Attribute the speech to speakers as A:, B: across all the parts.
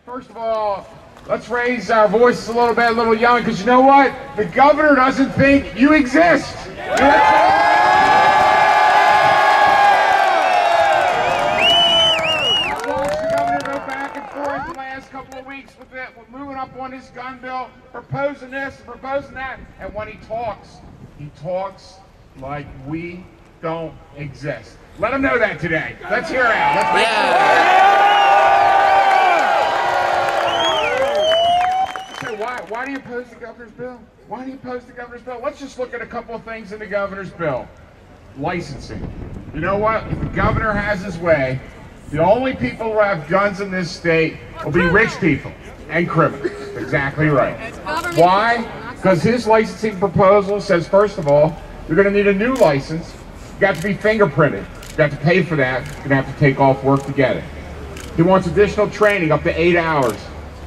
A: First of all, let's raise our voices a little bit, a little yelling, because you know what? The governor doesn't think you exist. I've watched the governor go back and forth the last couple of weeks with moving up on his gun bill, proposing this and proposing that, and when he talks like we don't exist. Let him know that today. Let's hear it out. Let's make Why do you oppose the governor's bill? Why do you oppose the governor's bill? Let's just look at a couple of things in the governor's bill. Licensing. You know what? If the governor has his way, the only people who have guns in this state will be rich people and criminals. Exactly right. Why? Because his licensing proposal says, first of all, you're going to need a new license. You got to be fingerprinted. You got to pay for that. You're going to have to take off work to get it. He wants additional training up to 8 hours.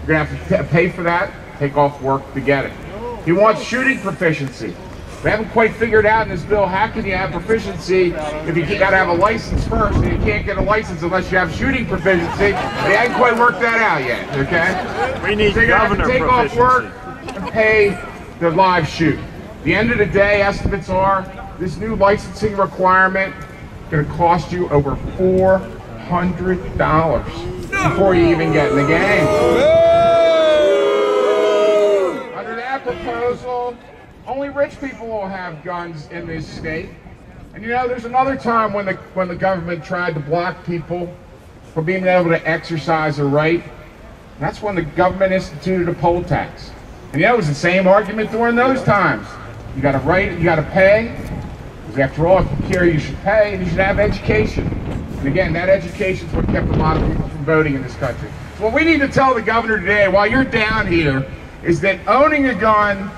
A: You're going to have to pay for that. Take off work to get it. He wants shooting proficiency. We haven't quite figured out in this bill how can you have proficiency if you got to have a license first, and you can't get a license unless you have shooting proficiency. They haven't quite worked that out yet. Okay?
B: We need governor
A: take
B: proficiency.
A: Off work and pay the live shoot. At the end of the day, estimates are this new licensing requirement is going to cost you over $400 before you even get in the game. Proposal, only rich people will have guns in this state. And you know, there's another time when the government tried to block people from being able to exercise a right. And that's when the government instituted a poll tax. And you know, it was the same argument during those times. You got a right, you got to pay, because after all, if you care, you should pay, and you should have education. And again, that education is what kept a lot of people from voting in this country. So what we need to tell the governor today, while you're down here, is that owning a gun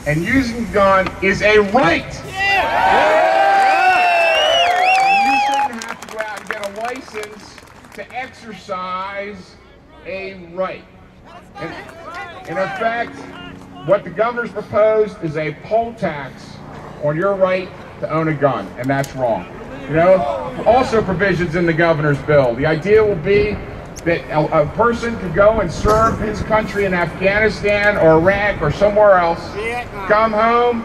A: and using a gun is a right. And you shouldn't have to go out and get a license to exercise a right. And in effect, what the governor's proposed is a poll tax on your right to own a gun, and that's wrong. You know, also provisions in the governor's bill. The idea will be that a person could go and serve his country in Afghanistan or Iraq or somewhere else, come home,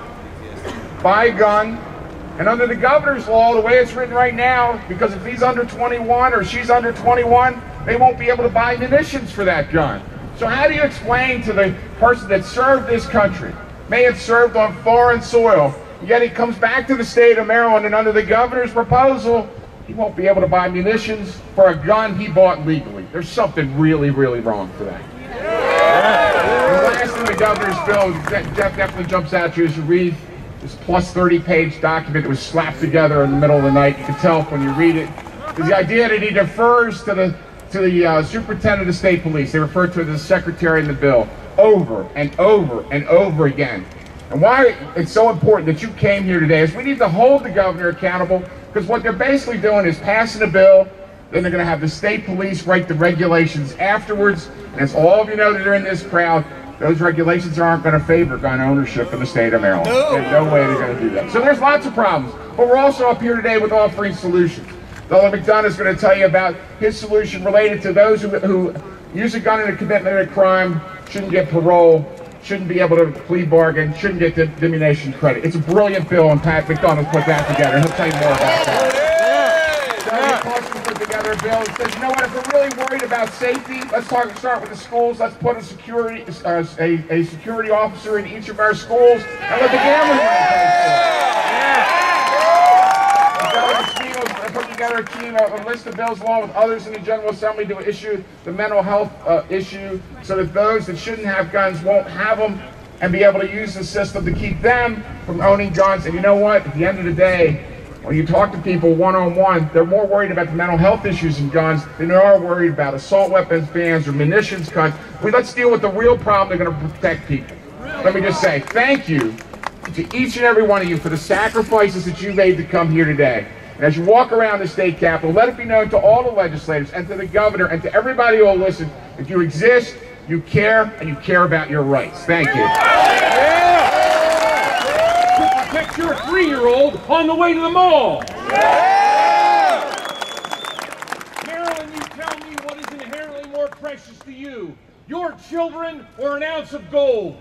A: buy a gun, and under the governor's law, the way it's written right now, because if he's under 21 or she's under 21, they won't be able to buy munitions for that gun. So how do you explain to the person that served this country, may have served on foreign soil, yet he comes back to the state of Maryland and under the governor's proposal, he won't be able to buy munitions for a gun he bought legally. There's something really, really wrong to that. The last thing the governor's bill definitely jumps at you as you read this plus 30-page document that was slapped together in the middle of the night. You can tell when you read it. The idea that he defers to the superintendent of state police. They refer to it as the secretary in the bill over and over and over again. And why it's so important that you came here today is we need to hold the governor accountable, because what they're basically doing is passing a bill, then they're going to have the state police write the regulations afterwards, and as all of you know that are in this crowd, those regulations aren't going to favor gun ownership in the state of Maryland. There's no way they're going to do that. So there's lots of problems, but we're also up here today with offering solutions. Dollar McDonough is going to tell you about his solution related to those who use a gun in a commitment of a crime, shouldn't get parole, shouldn't be able to plea bargain, shouldn't get diminution credit. It's a brilliant bill, and Pat McDonough put that together. He'll tell you more about that. Parson put together a bill that says, you know what, if we're really worried about safety, let's start with the schools. Let's put a security officer in each of our schools and let the gambling money pay for it. Put together a list of bills along with others in the General Assembly to issue the mental health issue so that those that shouldn't have guns won't have them and be able to use the system to keep them from owning guns. And you know what? At the end of the day, when you talk to people one-on-one, they're more worried about the mental health issues in guns than they are worried about assault weapons bans or munitions cuts. Let's deal with the real problem. They're going to protect people. Let me just say thank you to each and every one of you for the sacrifices that you made to come here today. And as you walk around the state capitol, let it be known to all the legislators and to the governor and to everybody who will listen that you exist, you care, and you care about your rights. Thank you.
C: To protect your 3-year-old on the way to the mall. Carolyn, you tell me what is inherently more precious to you, children or an ounce of gold.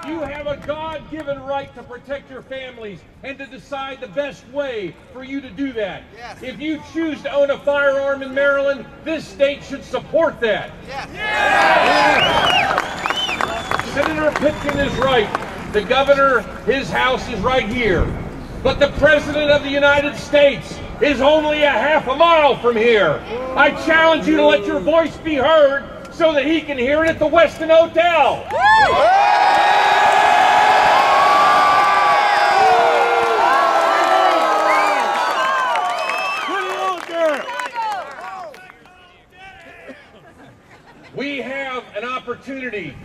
C: You have a God-given right to protect your families and to decide the best way for you to do that. Yes. If you choose to own a firearm in Maryland, this state should support that. Yes. Yes. Senator Pitkin is right. The governor, his house is right here. But the President of the United States is only a half a mile from here. I challenge you to let your voice be heard so that he can hear it at the Westin Hotel. We have an opportunity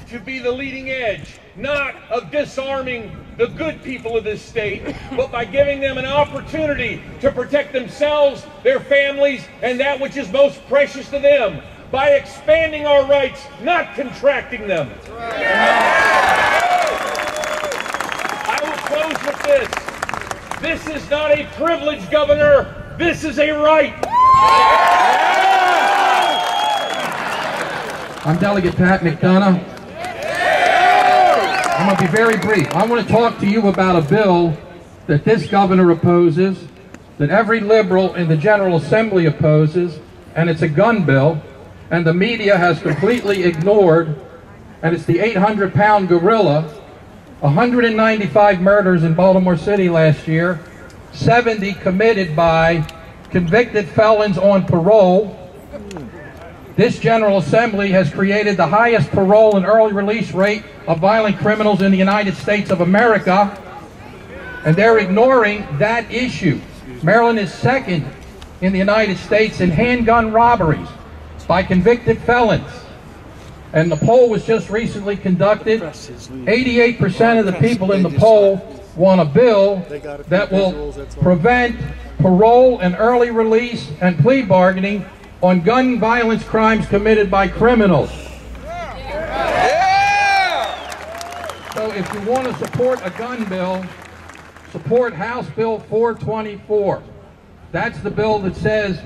C: to be the leading edge, not of disarming the good people of this state, but by giving them an opportunity to protect themselves, their families, and that which is most precious to them, by expanding our rights, not contracting them. I will close with this. This is not a privilege, Governor. This is a right.
B: I'm Delegate Pat McDonough. I'm going to be very brief. I want to talk to you about a bill that this governor opposes, that every liberal in the General Assembly opposes, and it's a gun bill, and the media has completely ignored, and it's the 800-pound gorilla. 195 murders in Baltimore City last year, 70 committed by convicted felons on parole. This General Assembly has created the highest parole and early release rate of violent criminals in the United States of America, and they're ignoring that issue. Maryland is second in the United States in handgun robberies by convicted felons. And the poll was just recently conducted. 88% of the people in the poll want a bill that will prevent parole and early release and plea bargaining on gun violence crimes committed by criminals. So if you want to support a gun bill, support House Bill 424. That's the bill that says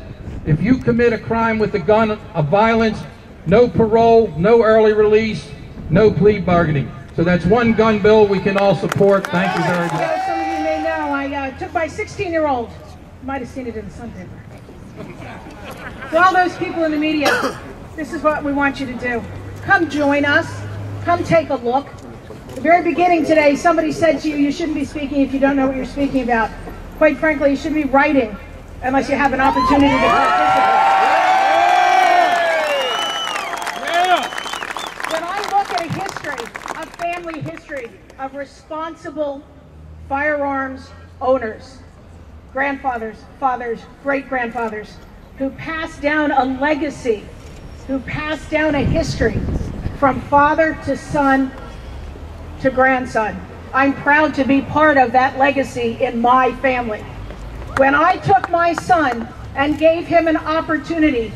B: if you commit a crime with a gun of violence, no parole, no early release, no plea bargaining. So that's one gun bill we can all support. Thank you very much.
D: As some of you may know, I took my 16-year-old, you might have seen it in the Sun paper. To all those people in the media, this is what we want you to do. Come join us. Come take a look. At the very beginning today, somebody said to you, you shouldn't be speaking if you don't know what you're speaking about. Quite frankly, you shouldn't be writing unless you have an opportunity to participate. When I look at a history, a family history of responsible firearms owners, grandfathers, fathers, great-grandfathers, who passed down a legacy, who passed down a history from father to son to grandson. I'm proud to be part of that legacy in my family. When I took my son and gave him an opportunity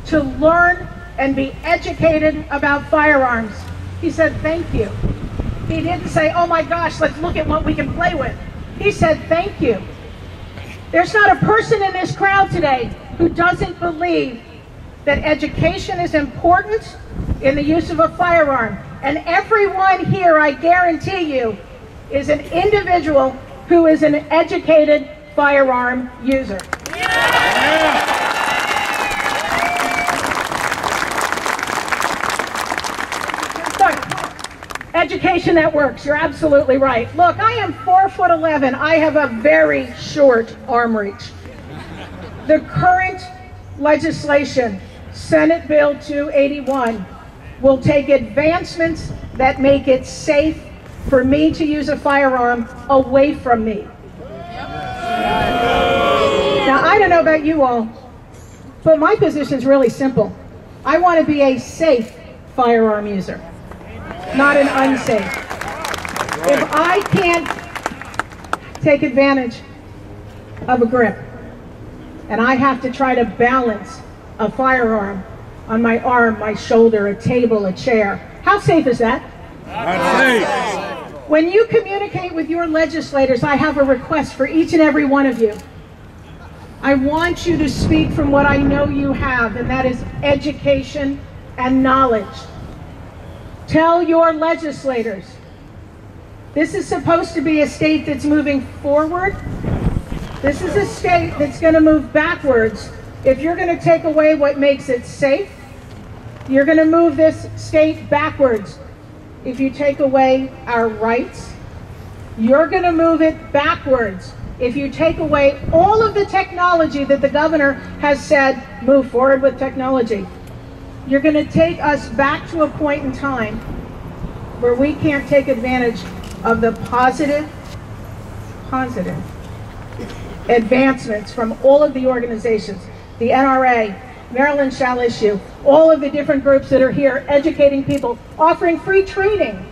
D: to learn and be educated about firearms, he said, thank you. He didn't say, oh my gosh, let's look at what we can play with. He said, thank you. There's not a person in this crowd today who doesn't believe that education is important in the use of a firearm. And everyone here, I guarantee you, is an individual who is an educated firearm user. So, education that works, you're absolutely right. Look, I am 4'11". I have a very short arm reach. The current legislation, Senate Bill 281, will take advancements that make it safe for me to use a firearm away from me. Now, I don't know about you all, but my position is really simple. I want to be a safe firearm user, not an unsafe. If I can't take advantage of a grip, and I have to try to balance a firearm on my arm, my shoulder, a table, a chair, how safe is that?
C: Not safe.
D: When you communicate with your legislators, I have a request for each and every one of you. I want you to speak from what I know you have, and that is education and knowledge. Tell your legislators, this is supposed to be a state that's moving forward. This is a state that's going to move backwards. If you're going to take away what makes it safe, you're going to move this state backwards. If you take away our rights, you're going to move it backwards. If you take away all of the technology that the governor has said, move forward with technology, you're going to take us back to a point in time where we can't take advantage of the positive advancements from all of the organizations, the NRA, Maryland Shall Issue, all of the different groups that are here educating people, offering free training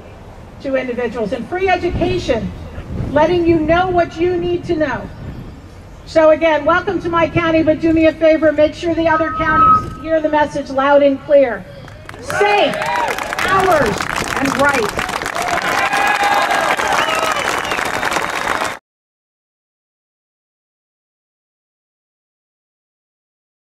D: to individuals and free education, letting you know what you need to know. So again, welcome to my county, but do me a favor, make sure the other counties hear the message loud and clear. Safe, ours, and right.